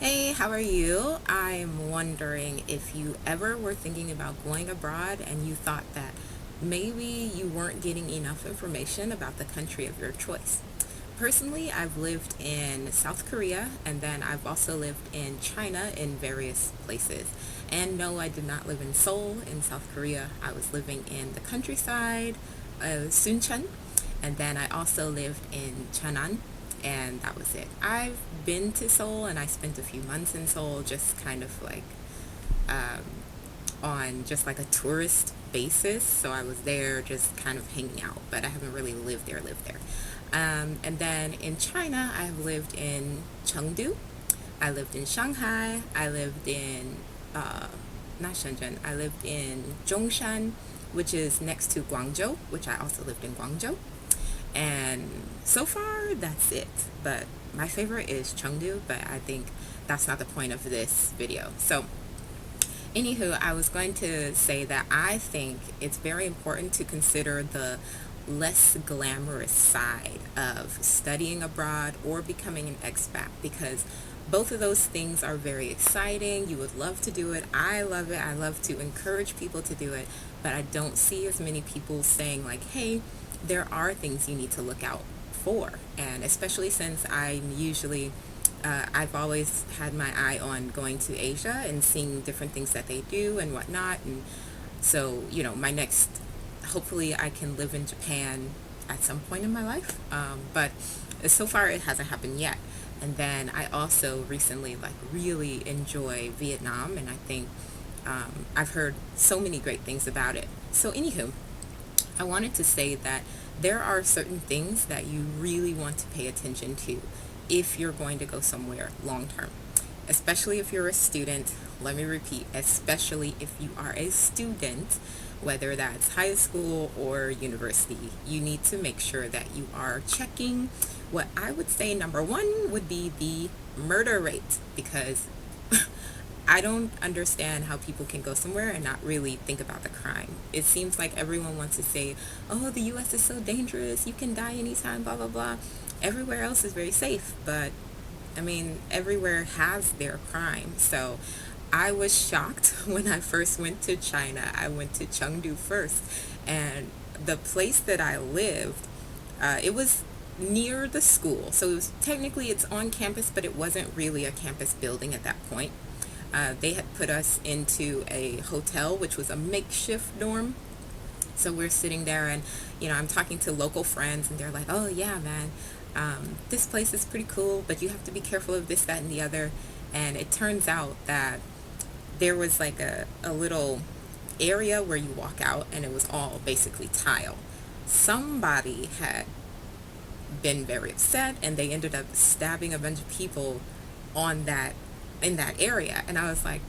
Hey, how are you? I'm wondering if you ever were thinking about going abroad and you thought that maybe you weren't getting enough information about the country of your choice. Personally, I've lived in South Korea and then I've also lived in China in various places. And no, I did not live in Seoul in South Korea. I was living in the countryside, Suncheon, and then I also lived in Cheonan, and that was it. I've been to Seoul and I spent a few months in Seoul just kind of like um, on just like a tourist basis. So I was there just kind of hanging out, but I haven't really lived there. And then in China, I've lived in Chengdu. I lived in Shanghai. I lived in, uh, not Shenzhen, I lived in Zhongshan, which is next to Guangzhou, which I also lived in Guangzhou. And so far, that's it. But my favorite is Chengdu, but I think that's not the point of this video. So, anywho, I was going to say that I think it's very important to consider the less glamorous side of studying abroad or becoming an expat because both of those things are very exciting. You would love to do it. I love it. I love to encourage people to do it, but I don't see as many people saying, like, hey, there are things you need to look out for. And especially since I've always had my eye on going to Asia and seeing different things that they do and whatnot. And so, my next, hopefully, I can live in Japan at some point in my life. But so far, it hasn't happened yet. And then I also recently, like, really enjoy Vietnam, and I think I've heard so many great things about it. So, anywho, I wanted to say that there are certain things that you really want to pay attention to if you're going to go somewhere long term, especially if you're a student. Let me repeat, especially if you are a student, whether that's high school or university, you need to make sure that you are checking what I would say number one would be the murder rate, because I don't understand how people can go somewhere and not really think about the crime. It seems like everyone wants to say, oh, the US is so dangerous, you can die anytime, blah, blah, blah. Everywhere else is very safe, but I mean, everywhere has their crime. So I was shocked when I first went to China. I went to Chengdu first, and the place that I lived, it was near the school. So it was technically it's on campus, but it wasn't really a campus building at that point. They had put us into a hotel, which was a makeshift dorm. So we're sitting there, and I'm talking to local friends, and they're like, "Oh yeah, man, this place is pretty cool, but you have to be careful of this, that, and the other." And it turns out that there was like a little area where you walk out, and it was all basically tile. Somebody had been very upset, and they ended up stabbing a bunch of people on that in that area. And I was like,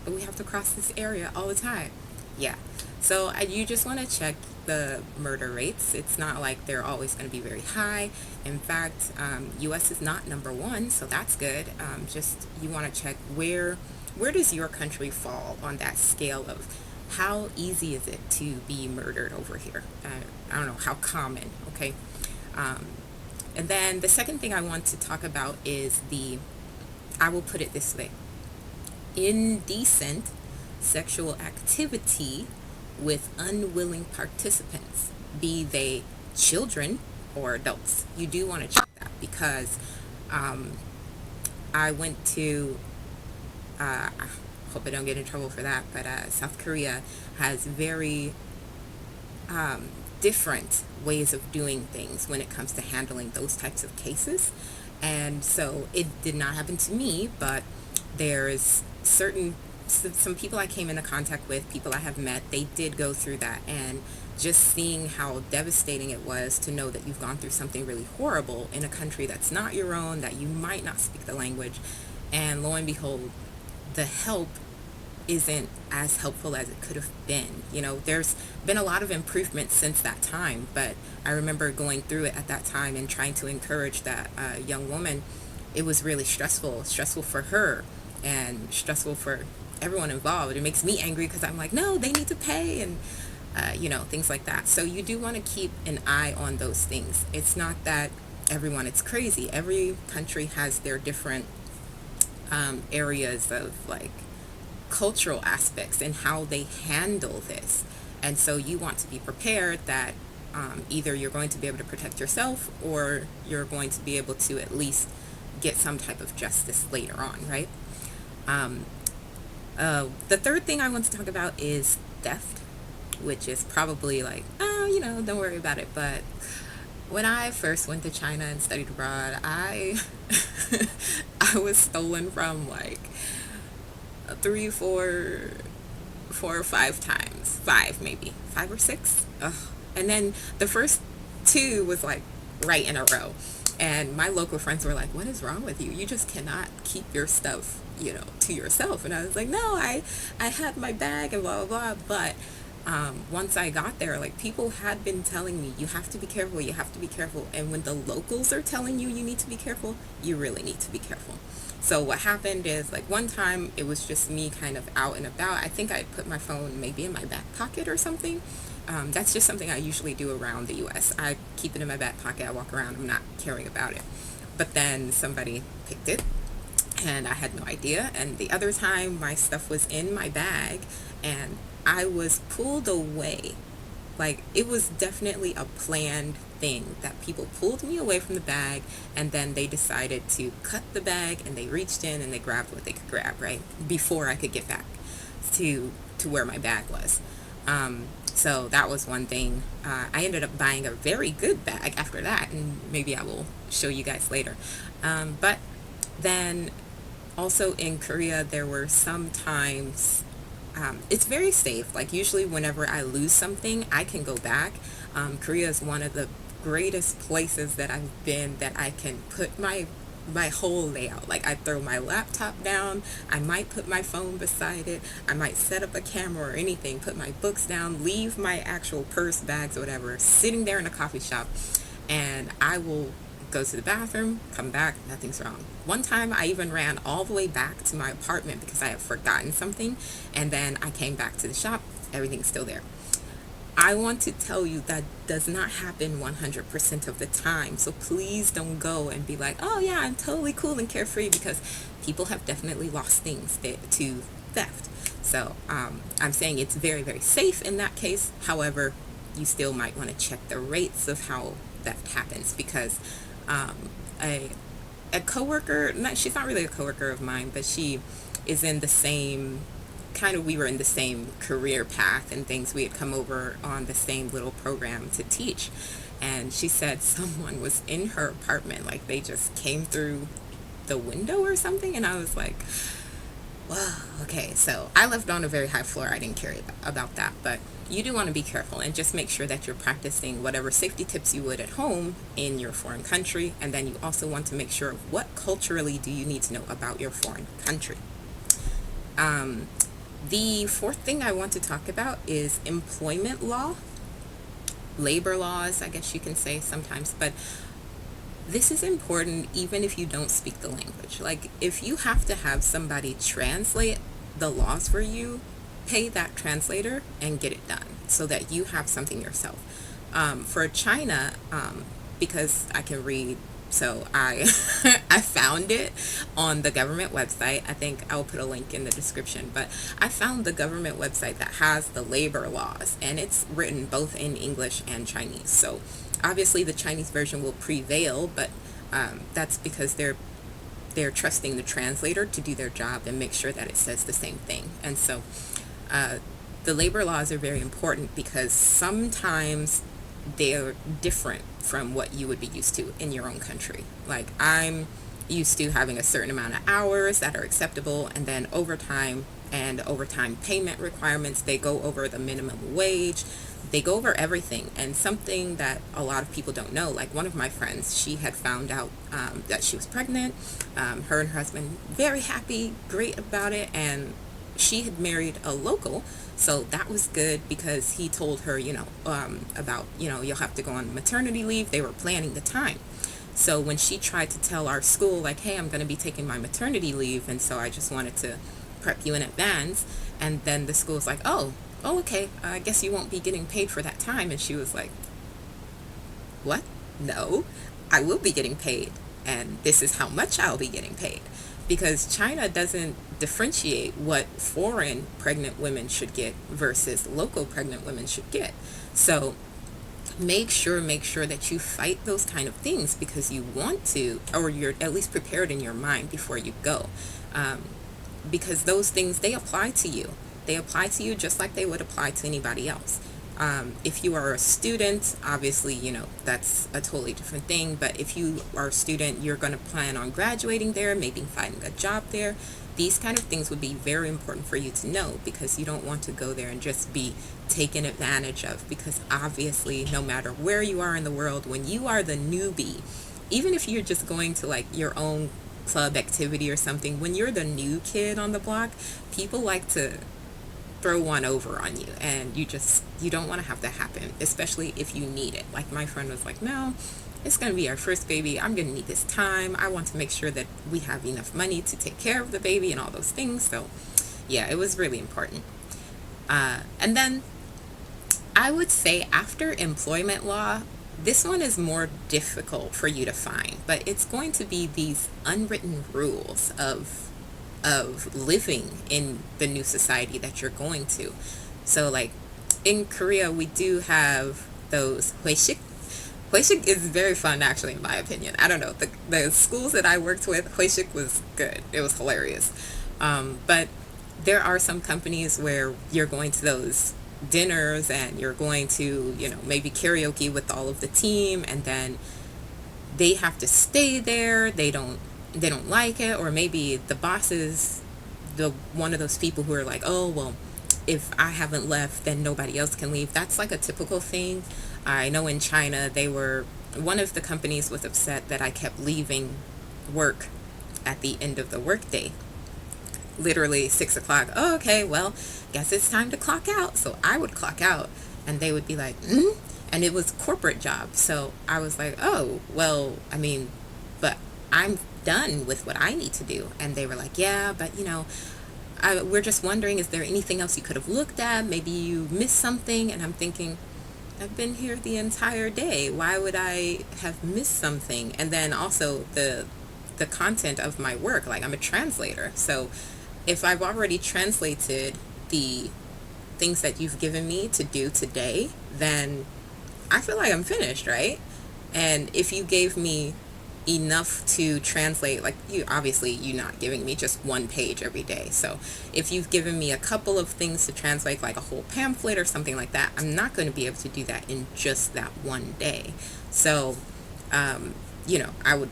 we have to cross this area all the time. Yeah. So you just want to check the murder rates. It's not like they're always going to be very high. In fact, U.S. is not number one, so that's good. Just you want to check where does your country fall on that scale of how easy is it to be murdered over here? I don't know how common. Okay. Um, and then the second thing I want to talk about is I will put it this way, indecent sexual activity with unwilling participants, be they children or adults. You do want to check that because um, I went to, I hope I don't get in trouble for that, but South Korea has very different ways of doing things when it comes to handling those types of cases. And so it did not happen to me, but there's some people I came into contact with, people I have met, they did go through that. And just seeing how devastating it was to know that you've gone through something really horrible in a country that's not your own, that you might not speak the language, and lo and behold, the help isn't as helpful as it could have been. There's been a lot of improvement since that time, but I remember going through it at that time and trying to encourage that young woman. It was really stressful for her and stressful for everyone involved. It makes me angry because I'm like, no, they need to pay, and things like that. So you do want to keep an eye on those things. It's not that everyone is crazy. Every country has their different areas of like cultural aspects and how they handle this. And so you want to be prepared that either you're going to be able to protect yourself or you're going to be able to at least get some type of justice later on, right? Um, the third thing I want to talk about is theft, which is probably like, oh, don't worry about it. But when I first went to China and studied abroad, I I was stolen from like three, four or five times, five maybe, five or six. Ugh. And then the first two was like right in a row. And my local friends were like, "What is wrong with you? You just cannot keep your stuff, to yourself." And I was like, "No, I had my bag and blah, blah, blah." But once I got there, like people had been telling me, you have to be careful, you have to be careful. And when the locals are telling you need to be careful, you really need to be careful. So what happened is like one time it was just me kind of out and about. I think I put my phone maybe in my back pocket or something. That's just something I usually do around the US. I keep it in my back pocket. I walk around. I'm not caring about it. But then somebody picked it and I had no idea. And the other time my stuff was in my bag and I was pulled away. Like it was definitely a planned thing that people pulled me away from the bag and then they decided to cut the bag and they reached in and they grabbed what they could grab, right? Before I could get back to where my bag was. So that was one thing. I ended up buying a very good bag after that, and maybe I will show you guys later. But then also in Korea, there were some times it's very safe. Like usually whenever I lose something, I can go back. Korea is one of the greatest places that I've been that I can put my whole layout. Like I throw my laptop down, I might put my phone beside it, I might set up a camera or anything, put my books down, leave my actual purse, bags, or whatever, sitting there in a coffee shop, and I will go to the bathroom, come back, nothing's wrong. One time I even ran all the way back to my apartment because I had forgotten something, and then I came back to the shop, everything's still there. I want to tell you that does not happen 100% of the time. So please don't go and be like, "Oh yeah, I'm totally cool and carefree," because people have definitely lost things to theft. So I'm saying it's very, very safe in that case. However, you still might want to check the rates of how theft happens because a coworker, she's not really a coworker of mine, but she is in the same kind of, we were in the same career path and things. We had come over on the same little program to teach, and she said someone was in her apartment, like they just came through the window or something, and I was like, wow, okay. So I lived on a very high floor. I didn't care about that, but you do want to be careful and just make sure that you're practicing whatever safety tips you would at home in your foreign country, and then you also want to make sure what culturally do you need to know about your foreign country. The fourth thing I want to talk about is employment law, labor laws, I guess you can say sometimes, but this is important even if you don't speak the language. Like if you have to have somebody translate the laws for you, pay that translator and get it done so that you have something yourself. For China, because I can read, so I I found it on the government website. I think I'll put a link in the description, but I found the government website that has the labor laws, and it's written both in English and Chinese. So obviously the Chinese version will prevail, but that's because they're trusting the translator to do their job and make sure that it says the same thing. And so the labor laws are very important because sometimes they're different from what you would be used to in your own country. Like I'm used to having a certain amount of hours that are acceptable, and then overtime and overtime payment requirements, they go over the minimum wage, they go over everything. And something that a lot of people don't know, like one of my friends, she had found out that she was pregnant. Her and her husband very happy, great about it, and she had married a local, so that was good because he told her, about, you'll have to go on maternity leave. They were planning the time. So when she tried to tell our school, like, hey, I'm going to be taking my maternity leave, and so I just wanted to prep you in advance, and then the school's like, oh, okay, I guess you won't be getting paid for that time. And she was like, what? No, I will be getting paid, and this is how much I'll be getting paid. because China doesn't differentiate what foreign pregnant women should get versus local pregnant women should get. So make sure that you fight those kind of things because you want to, or you're at least prepared in your mind before you go. um, because those things, they apply to you. They apply to you just like they would apply to anybody else. If you are a student, obviously, that's a totally different thing. But if you are a student, you're going to plan on graduating there, maybe finding a job there. These kind of things would be very important for you to know because you don't want to go there and just be taken advantage of. Because obviously, no matter where you are in the world, when you are the newbie, even if you're just going to like your own club activity or something, when you're the new kid on the block, people like to throw one over on you, and you don't want to have that happen, especially if you need it. Like my friend was like, no, it's going to be our first baby, I'm going to need this time, I want to make sure that we have enough money to take care of the baby and all those things. So yeah, it was really important. And then I would say after employment law, this one is more difficult for you to find, but it's going to be these unwritten rules of living in the new society that you're going to. So like in Korea, we do have those hueshik. Hueshik is very fun, actually, in my opinion. I don't know. The schools that I worked with, hueshik was good. It was hilarious. But there are some companies where you're going to those dinners and you're going to, maybe karaoke with all of the team, and then they have to stay there. They don't like it, or maybe the boss is the one of those people who are like, oh well, if I haven't left then nobody else can leave. That's like a typical thing. I know in China, one of the companies was upset that I kept leaving work at the end of the workday, literally 6 o'clock. Oh, okay, well, guess it's time to clock out. So I would clock out and they would be like, and it was corporate job. So I was like, oh well, I mean, but I'm done with what I need to do. And they were like, yeah, but we're just wondering, is there anything else you could have looked at? Maybe you missed something. And I'm thinking, I've been here the entire day. Why would I have missed something? And then also the content of my work, like I'm a translator. So if I've already translated the things that you've given me to do today, then I feel like I'm finished, right? And if you gave me enough to translate, like you're not giving me just one page every day. So if you've given me a couple of things to translate, like a whole pamphlet or something like that, I'm not going to be able to do that in just that one day. So I would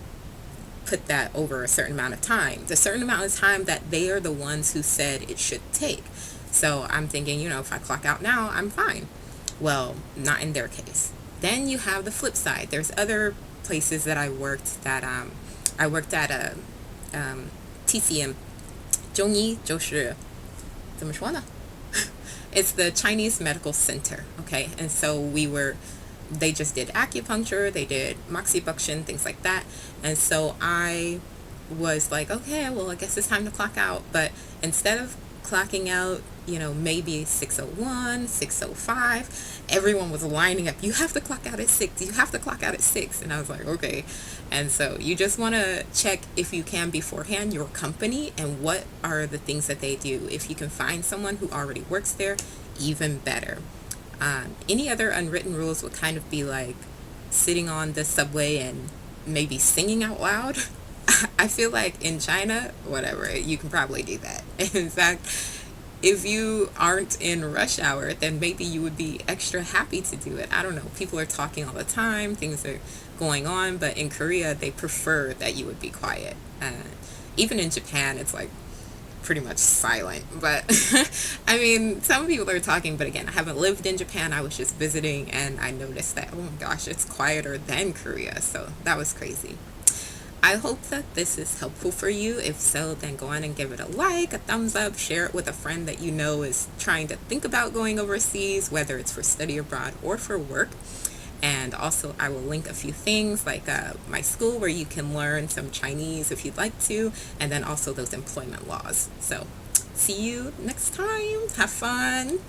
put that over a certain amount of time, the certain amount of time that they are the ones who said it should take. So I'm thinking, if I clock out now, I'm fine. Well, not in their case. Then you have the flip side. There's other places that I worked at a TCM, 中医就是怎么说呢? It's the Chinese Medical Center, okay? And so they just did acupuncture, they did moxibustion, things like that. And so I was like, okay, well, I guess it's time to clock out. But instead of clocking out, maybe 6:01, 6:05, everyone was lining up. You have to clock out at 6. You have to clock out at 6. And I was like, okay. And so you just want to check, if you can beforehand, your company and what are the things that they do. If you can find someone who already works there, even better. Any other unwritten rules would kind of be like sitting on the subway and maybe singing out loud. I feel like in China, whatever, you can probably do that. In fact, if you aren't in rush hour, then maybe you would be extra happy to do it. I don't know. People are talking all the time. Things are going on. But in Korea, they prefer that you would be quiet. Even in Japan, it's like pretty much silent. But I mean, some people are talking. But again, I haven't lived in Japan. I was just visiting, and I noticed that, oh my gosh, it's quieter than Korea. So that was crazy. I hope that this is helpful for you. If so, then go on and give it a like, a thumbs up, share it with a friend that you know is trying to think about going overseas, whether it's for study abroad or for work. And also, I will link a few things like my school where you can learn some Chinese if you'd like to, and then also those employment laws. So see you next time. Have fun.